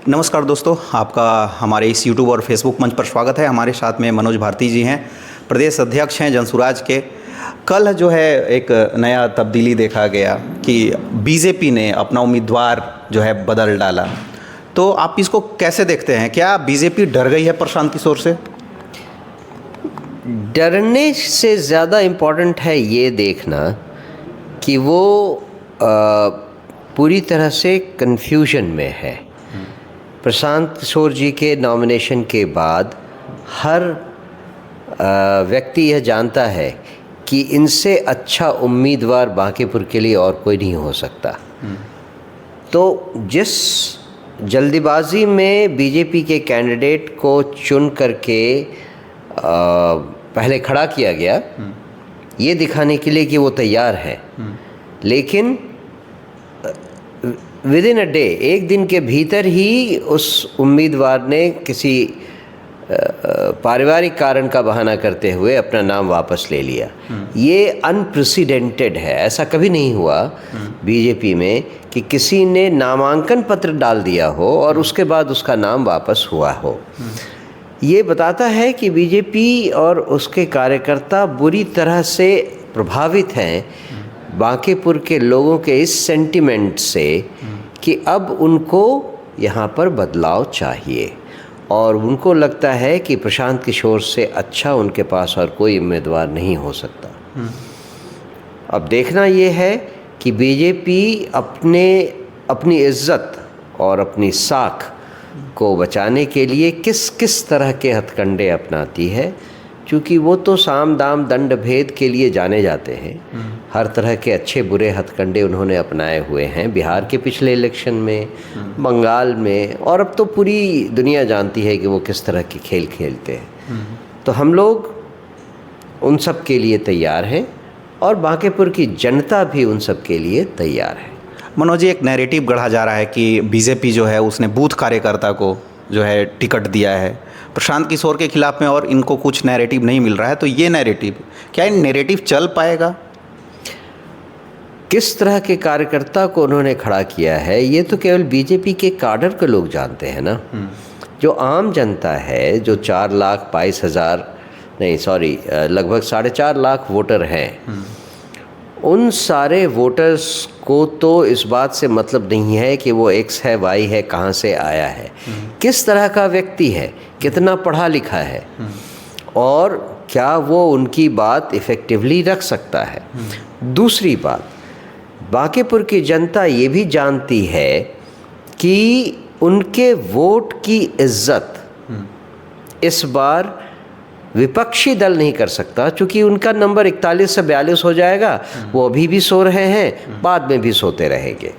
नमस्कार दोस्तों, आपका हमारे इस यूट्यूब और फेसबुक मंच पर स्वागत है। हमारे साथ में मनोज भारती जी हैं, प्रदेश अध्यक्ष हैं जनसुराज के। कल जो है एक नया तब्दीली देखा गया कि बीजेपी ने अपना उम्मीदवार जो है बदल डाला, तो आप इसको कैसे देखते हैं? क्या बीजेपी डर गई है प्रशांत किशोर से? डरने से ज़्यादा इम्पॉर्टेंट है ये देखना कि वो पूरी तरह से कन्फ्यूजन में है। प्रशांत किशोर जी के नॉमिनेशन के बाद हर व्यक्ति यह जानता है कि इनसे अच्छा उम्मीदवार बांकीपुर के लिए और कोई नहीं हो सकता। तो जिस जल्दीबाजी में बीजेपी के कैंडिडेट को चुन करके पहले खड़ा किया गया, ये दिखाने के लिए कि वो तैयार है, लेकिन विद इन अ डे, एक दिन के भीतर ही उस उम्मीदवार ने किसी पारिवारिक कारण का बहाना करते हुए अपना नाम वापस ले लिया। ये अनप्रेसिडेंटेड है, ऐसा कभी नहीं हुआ बीजेपी में कि किसी ने नामांकन पत्र डाल दिया हो और उसके बाद उसका नाम वापस हुआ हो। ये बताता है कि बीजेपी और उसके कार्यकर्ता बुरी तरह से प्रभावित हैं बांकीपुर के लोगों के इस सेंटिमेंट से कि अब उनको यहाँ पर बदलाव चाहिए, और उनको लगता है कि प्रशांत किशोर से अच्छा उनके पास और कोई उम्मीदवार नहीं हो सकता। अब देखना ये है कि बीजेपी अपनी इज्जत और अपनी साख को बचाने के लिए किस किस तरह के हथकंडे अपनाती है, क्योंकि वो तो साम दाम दंड भेद के लिए जाने जाते हैं। हर तरह के अच्छे बुरे हथकंडे उन्होंने अपनाए हुए हैं, बिहार के पिछले इलेक्शन में, बंगाल में, और अब तो पूरी दुनिया जानती है कि वो किस तरह के खेल खेलते हैं। तो हम लोग उन सब के लिए तैयार हैं और बांकीपुर की जनता भी उन सब के लिए तैयार है। मनोज जी, एक नैरेटिव गढ़ा जा रहा है कि बीजेपी जो है उसने बूथ कार्यकर्ता को जो है टिकट दिया है प्रशांत किशोर के खिलाफ में, और इनको कुछ नैरेटिव नहीं मिल रहा है। तो ये नैरेटिव, क्या ये नैरेटिव चल पाएगा? किस तरह के कार्यकर्ता को उन्होंने खड़ा किया है ये तो केवल बीजेपी के काडर के लोग जानते हैं ना। जो आम जनता है, जो 4,22,000 नहीं सॉरी लगभग 4.5 लाख वोटर हैं, उन सारे वोटर्स को तो इस बात से मतलब नहीं है कि वो एक्स है, वाई है, कहाँ से आया है, किस तरह का व्यक्ति है, कितना पढ़ा लिखा है, और क्या वो उनकी बात इफ़ेक्टिवली रख सकता है। दूसरी बात, बांकीपुर की जनता ये भी जानती है कि उनके वोट की इज्जत इस बार विपक्षी दल नहीं कर सकता, क्योंकि उनका नंबर 41 से 42 हो जाएगा। वो अभी भी सो रहे हैं, बाद में भी सोते रहेंगे,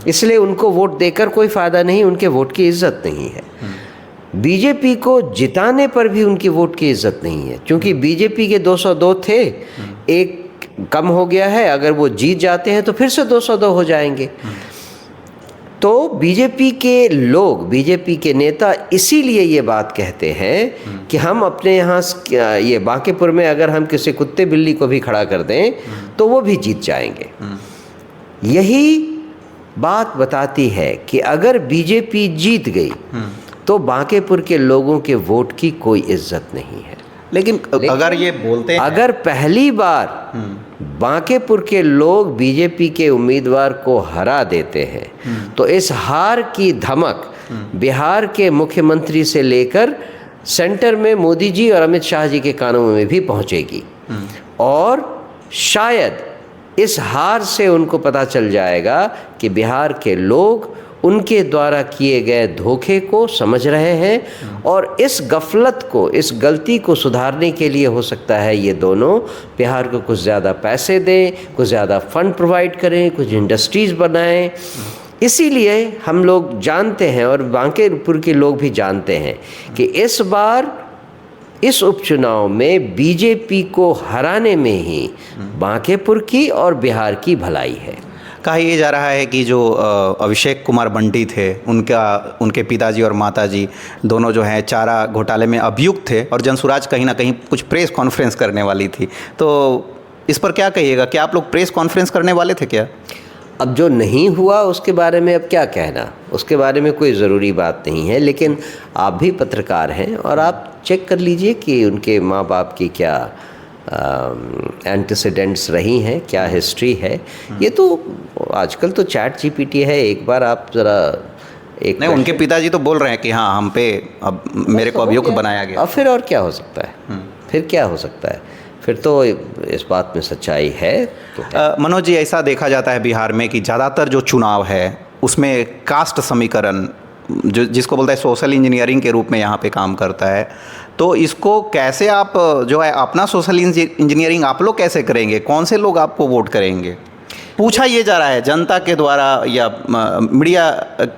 इसलिए उनको वोट देकर कोई फ़ायदा नहीं, उनके वोट की इज्जत नहीं है। बीजेपी को जिताने पर भी उनकी वोट की इज्जत नहीं है, क्योंकि बीजेपी के 202 थे, एक कम हो गया है, अगर वो जीत जाते हैं तो फिर से 202 हो जाएंगे। तो बीजेपी के लोग, बीजेपी के नेता इसीलिए ये बात कहते हैं कि हम अपने यहाँ ये बांकीपुर में अगर हम किसी कुत्ते बिल्ली को भी खड़ा कर दें तो वो भी जीत जाएंगे। यही बात बताती है कि अगर बीजेपी जीत गई तो बांकीपुर के लोगों के वोट की कोई इज्जत नहीं है। लेकिन अगर ये बोलते हैं, अगर पहली बार बांकीपुर के लोग बीजेपी के उम्मीदवार को हरा देते हैं तो इस हार की धमक बिहार के मुख्यमंत्री से लेकर सेंटर में मोदी जी और अमित शाह जी के कानों में भी पहुंचेगी, और शायद इस हार से उनको पता चल जाएगा कि बिहार के लोग उनके द्वारा किए गए धोखे को समझ रहे हैं, और इस गफलत को, इस गलती को सुधारने के लिए हो सकता है ये दोनों बिहार को कुछ ज़्यादा पैसे दें, कुछ ज़्यादा फंड प्रोवाइड करें, कुछ इंडस्ट्रीज़ बनाएं। इसीलिए हम लोग जानते हैं और बांकीपुर के लोग भी जानते हैं कि इस बार इस उपचुनाव में बीजेपी को हराने में ही बांकीपुर की और बिहार की भलाई है। कहा यह जा रहा है कि जो अभिषेक कुमार बंटी थे, उनके पिताजी और माताजी दोनों जो हैं चारा घोटाले में अभियुक्त थे, और जनसुराज कहीं ना कहीं कुछ प्रेस कॉन्फ्रेंस करने वाली थी। तो इस पर क्या कहिएगा? क्या आप लोग प्रेस कॉन्फ्रेंस करने वाले थे क्या? अब जो नहीं हुआ उसके बारे में अब क्या कहना, उसके बारे में कोई ज़रूरी बात नहीं है। लेकिन आप भी पत्रकार हैं और आप चेक कर लीजिए कि उनके माँ बाप की क्या एंटीसीडेंट्स रही हैं, क्या हिस्ट्री है। ये तो आजकल तो चैट जीपीटी है, एक बार आप ज़रा एक नहीं, उनके पिताजी तो बोल रहे हैं कि हाँ हम पे अब मेरे को अभियुक्त बनाया गया। अब फिर और क्या हो सकता है, फिर क्या हो सकता है, फिर तो इस बात में सच्चाई है तो है। मनोज जी, ऐसा देखा जाता है बिहार में कि ज़्यादातर जो चुनाव है उसमें कास्ट समीकरण जो जिसको बोलता है सोशल इंजीनियरिंग के रूप में यहाँ पे काम करता है। तो इसको कैसे आप जो है अपना सोशल इंजीनियरिंग आप लोग कैसे करेंगे, कौन से लोग आपको वोट करेंगे? पूछा ये जा रहा है जनता के द्वारा या मीडिया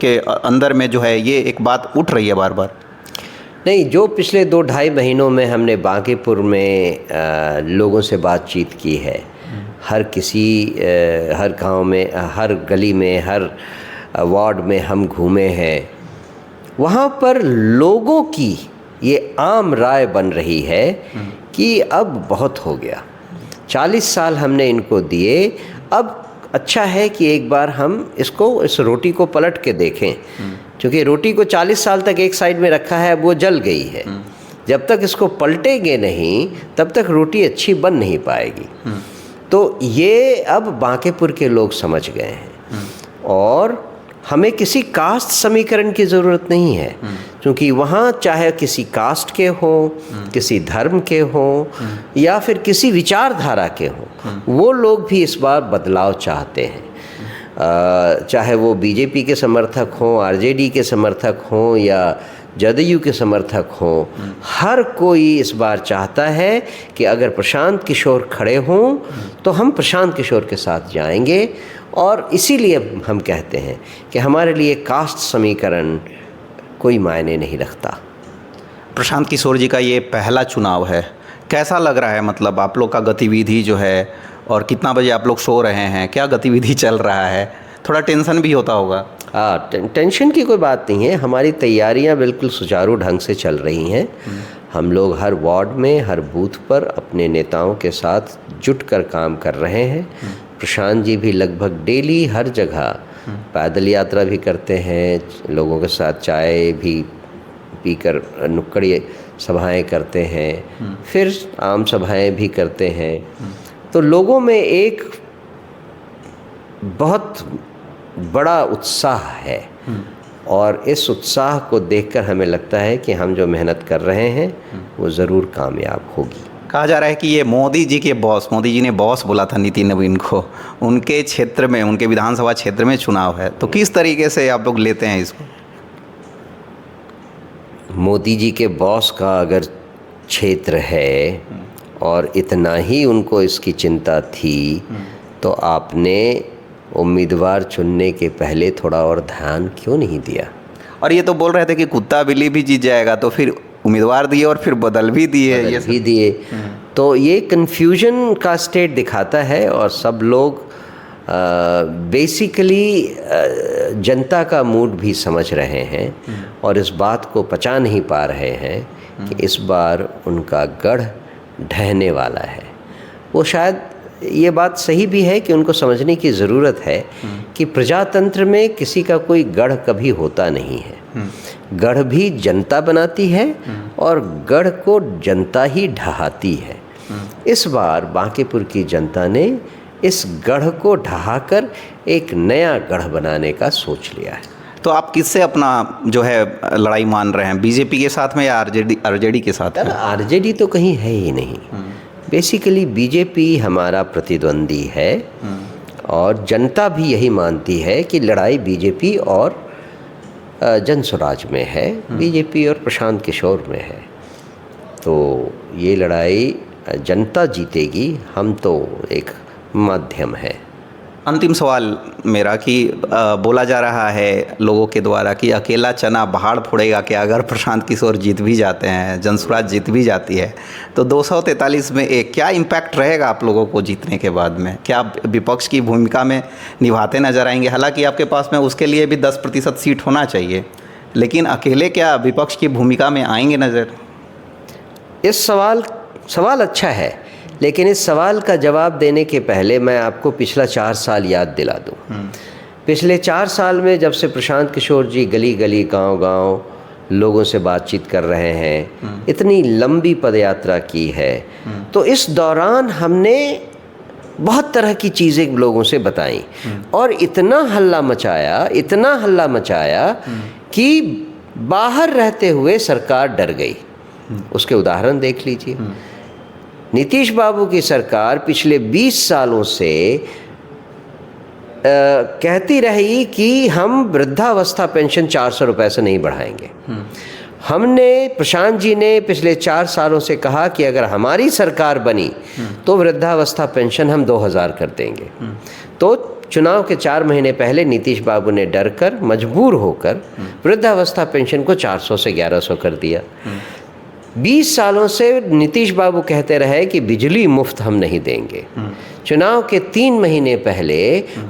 के अंदर में जो है ये एक बात उठ रही है बार बार। नहीं, जो पिछले 2-2.5 महीनों में हमने बांकीपुर में लोगों से बातचीत की है, हर गांव में, हर गली में, हर वार्ड में हम घूमे हैं, वहाँ पर लोगों की ये आम राय बन रही है कि अब बहुत हो गया, 40 साल हमने इनको दिए, अब अच्छा है कि एक बार हम इस रोटी को पलट के देखें। क्योंकि रोटी को 40 साल तक एक साइड में रखा है, अब वो जल गई है। जब तक इसको पलटेंगे नहीं तब तक रोटी अच्छी बन नहीं पाएगी। तो ये अब बांकीपुर के लोग समझ गए हैं और हमें किसी कास्ट समीकरण की ज़रूरत नहीं है, क्योंकि वहाँ चाहे किसी कास्ट के हो, किसी धर्म के हो या फिर किसी विचारधारा के हो, वो लोग भी इस बार बदलाव चाहते हैं। चाहे वो बीजेपी के समर्थक हों, आरजेडी के समर्थक हों या जदयू के समर्थक हों, हर कोई इस बार चाहता है कि अगर प्रशांत किशोर खड़े हों तो हम प्रशांत किशोर के साथ जाएंगे। और इसीलिए हम कहते हैं कि हमारे लिए कास्ट समीकरण कोई मायने नहीं रखता। प्रशांत किशोर जी का ये पहला चुनाव है, कैसा लग रहा है? मतलब आप लोग का गतिविधि जो है और कितना बजे आप लोग सो रहे हैं, क्या गतिविधि चल रहा है? थोड़ा टेंशन भी होता होगा। टेंशन की कोई बात नहीं है, हमारी तैयारियां बिल्कुल सुचारू ढंग से चल रही हैं। हम लोग हर वार्ड में, हर बूथ पर अपने नेताओं के साथ जुटकर काम कर रहे हैं। प्रशांत जी भी लगभग डेली हर जगह पैदल यात्रा भी करते हैं, लोगों के साथ चाय भी पीकर नुक्कड़ सभाएं करते हैं, फिर आम सभाएं भी करते हैं। तो लोगों में एक बहुत बड़ा उत्साह है और इस उत्साह को देखकर हमें लगता है कि हम जो मेहनत कर रहे हैं वो ज़रूर कामयाब होगी। कहा जा रहा है कि ये मोदी जी के बॉस, मोदी जी ने बॉस बोला था नितिन नवीन को, उनके क्षेत्र में, उनके विधानसभा क्षेत्र में चुनाव है, तो किस तरीके से आप लोग लेते हैं इसको? मोदी जी के बॉस का अगर क्षेत्र है और इतना ही उनको इसकी चिंता थी तो आपने उम्मीदवार चुनने के पहले थोड़ा और ध्यान क्यों नहीं दिया? और ये तो बोल रहे थे कि कुत्ता बिल्ली भी जीत जाएगा, तो फिर उम्मीदवार दिए और फिर बदल भी दिए। तो ये कन्फ्यूजन का स्टेट दिखाता है और सब लोग बेसिकली जनता का मूड भी समझ रहे हैं और इस बात को पचा नहीं पा रहे हैं कि इस बार उनका गढ़ ढहने वाला है। वो शायद ये बात सही भी है कि उनको समझने की ज़रूरत है कि प्रजातंत्र में किसी का कोई गढ़ कभी होता नहीं है। गढ़ भी जनता बनाती है और गढ़ को जनता ही ढहाती है। इस बार बांकीपुर की जनता ने इस गढ़ को ढहाकर एक नया गढ़ बनाने का सोच लिया है। तो आप किससे अपना जो है लड़ाई मान रहे हैं, बीजेपी के साथ में या आरजेडी के साथ? आरजेडी तो कहीं है ही नहीं। बेसिकली बीजेपी हमारा प्रतिद्वंदी है और जनता भी यही मानती है कि लड़ाई बीजेपी और जनसुराज में है, बीजेपी और प्रशांत किशोर में है। तो ये लड़ाई जनता जीतेगी, हम तो एक माध्यम है। अंतिम सवाल मेरा कि बोला जा रहा है लोगों के द्वारा कि अकेला चना पहाड़ फोड़ेगा क्या? अगर प्रशांत किशोर जीत भी जाते हैं, जनसुराज जीत भी जाती है, तो 243 में एक क्या इम्पैक्ट रहेगा आप लोगों को जीतने के बाद में? क्या आप विपक्ष की भूमिका में निभाते नजर आएंगे? हालांकि आपके पास में उसके लिए भी 10% सीट होना चाहिए, लेकिन अकेले क्या विपक्ष की भूमिका में आएंगे नज़र? इस सवाल अच्छा है, लेकिन इस सवाल का जवाब देने के पहले मैं आपको पिछला 4 साल याद दिला दूं। पिछले 4 साल में जब से प्रशांत किशोर जी गली गली गांव-गांव लोगों से बातचीत कर रहे हैं, इतनी लंबी पदयात्रा की है, तो इस दौरान हमने बहुत तरह की चीज़ें लोगों से बताई और इतना हल्ला मचाया कि बाहर रहते हुए सरकार डर गई। उसके उदाहरण देख लीजिए। नीतीश बाबू की सरकार पिछले 20 सालों से कहती रही कि हम वृद्धावस्था पेंशन 400 रुपये से नहीं बढ़ाएंगे। हमने, प्रशांत जी ने पिछले 4 सालों से कहा कि अगर हमारी सरकार बनी तो वृद्धावस्था पेंशन हम 2000 कर देंगे। तो चुनाव के 4 महीने पहले नीतीश बाबू ने डर कर, मजबूर होकर वृद्धावस्था पेंशन को 400 से 1100 कर दिया। 20 सालों से नीतीश बाबू कहते रहे कि बिजली मुफ्त हम नहीं देंगे। चुनाव के 3 महीने पहले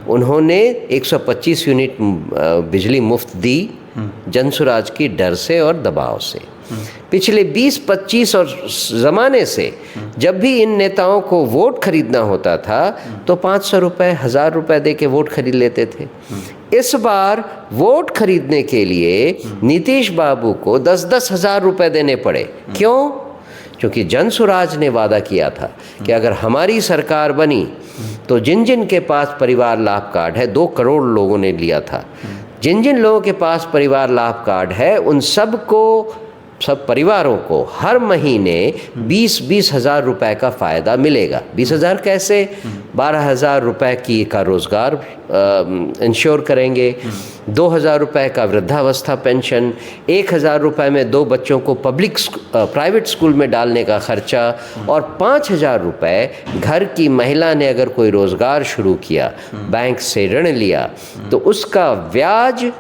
उन्होंने 125 यूनिट बिजली मुफ्त दी, जनसुराज की डर से और दबाव से। पिछले 20-25 और ज़माने से जब भी इन नेताओं को वोट खरीदना होता था तो 500 रुपये, 1000 रुपये दे के वोट खरीद लेते थे। इस बार वोट खरीदने के लिए नीतीश बाबू को 10-10 हज़ार रुपये देने पड़े। क्यों? क्योंकि जनसुराज ने वादा किया था कि अगर हमारी सरकार बनी तो जिन जिन के पास परिवार लाभ कार्ड है, 2 करोड़ लोगों ने लिया था, जिन जिन लोगों के पास परिवार लाभ कार्ड है उन सब परिवारों को हर महीने 20-20 हज़ार रुपये का फ़ायदा मिलेगा। 20 हज़ार कैसे? 12,000 रुपये का रोज़गार इंश्योर करेंगे, 2,000 रुपये का वृद्धावस्था पेंशन, 1,000 रुपये में 2 बच्चों को प्राइवेट स्कूल में डालने का खर्चा, और 5,000 रुपये घर की महिला ने अगर कोई रोज़गार शुरू किया, बैंक से ऋण लिया, तो उसका ब्याज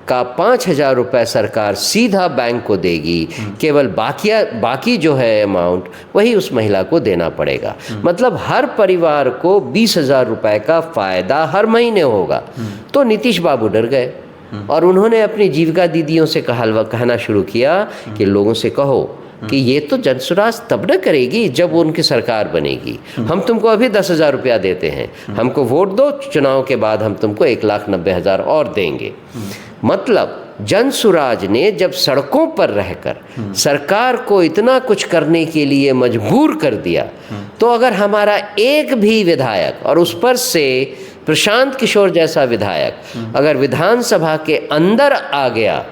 का 5,000 रुपये सरकार सीधा बैंक को देगी। केवल बाकी जो है अमाउंट वही उस महिला को देना पड़ेगा। मतलब हर परिवार को 20,000 रुपये का फ़ायदा हर महीने होगा। तो नीतीश बाबू डर गए और उन्होंने अपनी जीविका दीदियों से कहना शुरू किया कि लोगों से कहो कि ये तो जनसुराज तब न करेगी जब उनकी सरकार बनेगी। हम तुमको अभी 10,000 रुपया देते हैं, हमको वोट दो, चुनाव के बाद हम तुमको 1,90,000 और देंगे। मतलब जनसुराज ने जब सड़कों पर रहकर सरकार को इतना कुछ करने के लिए मजबूर कर दिया, तो अगर हमारा एक भी विधायक, और उस पर से प्रशांत किशोर जैसा विधायक अगर विधानसभा के अंदर आ गया,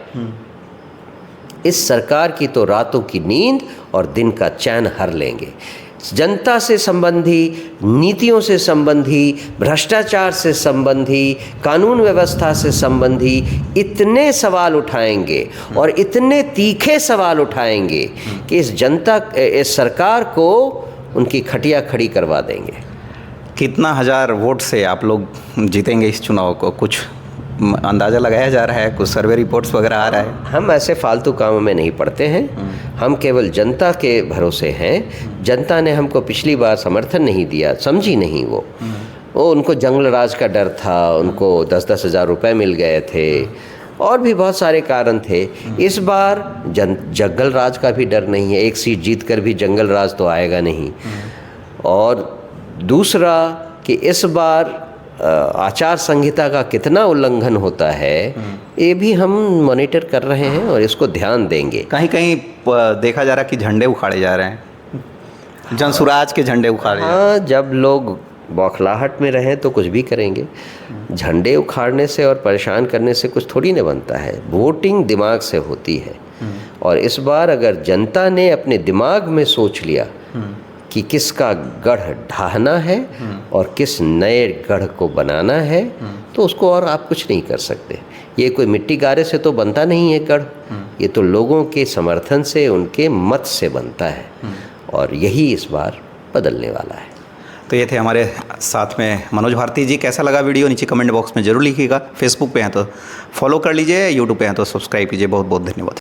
इस सरकार की तो रातों की नींद और दिन का चैन हर लेंगे। जनता से संबंधी, नीतियों से संबंधी, भ्रष्टाचार से संबंधी, कानून व्यवस्था से संबंधी इतने सवाल उठाएंगे और इतने तीखे सवाल उठाएंगे कि इस सरकार को उनकी खटिया खड़ी करवा देंगे। कितना हज़ार वोट से आप लोग जीतेंगे इस चुनाव को? कुछ अंदाज़ा लगाया जा रहा है? कुछ सर्वे रिपोर्ट्स वगैरह आ रहा है? हम ऐसे फालतू कामों में नहीं पड़ते हैं। हम केवल जनता के भरोसे हैं। जनता ने हमको पिछली बार समर्थन नहीं दिया, समझी नहीं वो उनको जंगल राज का डर था, उनको 10-10 हज़ार रुपये मिल गए थे और भी बहुत सारे कारण थे। इस बार जंगल राज का भी डर नहीं है। 1 सीट जीत कर भी जंगल राज तो आएगा नहीं। और दूसरा कि इस बार आचार संहिता का कितना उल्लंघन होता है, ये भी हम मॉनिटर कर रहे हैं और इसको ध्यान देंगे। कहीं कहीं देखा जा रहा है कि झंडे उखाड़े जा रहे हैं, जनसुराज के झंडे उखाड़े। हाँ, जब लोग बौखलाहट में रहें तो कुछ भी करेंगे। झंडे उखाड़ने से और परेशान करने से कुछ थोड़ी न बनता है। वोटिंग दिमाग से होती है और इस बार अगर जनता ने अपने दिमाग में सोच लिया कि किसका गढ़ ढाहना है और किस नए गढ़ को बनाना है, तो उसको और आप कुछ नहीं कर सकते। ये कोई मिट्टी गारे से तो बनता नहीं है गढ़, ये तो लोगों के समर्थन से, उनके मत से बनता है और यही इस बार बदलने वाला है। तो ये थे हमारे साथ में मनोज भारती जी। कैसा लगा वीडियो नीचे कमेंट बॉक्स में ज़रूर लिखिएगा। फेसबुक पे हैं तो फॉलो कर लीजिए, यूट्यूब पे हैं तो सब्सक्राइब कीजिए। बहुत बहुत धन्यवाद।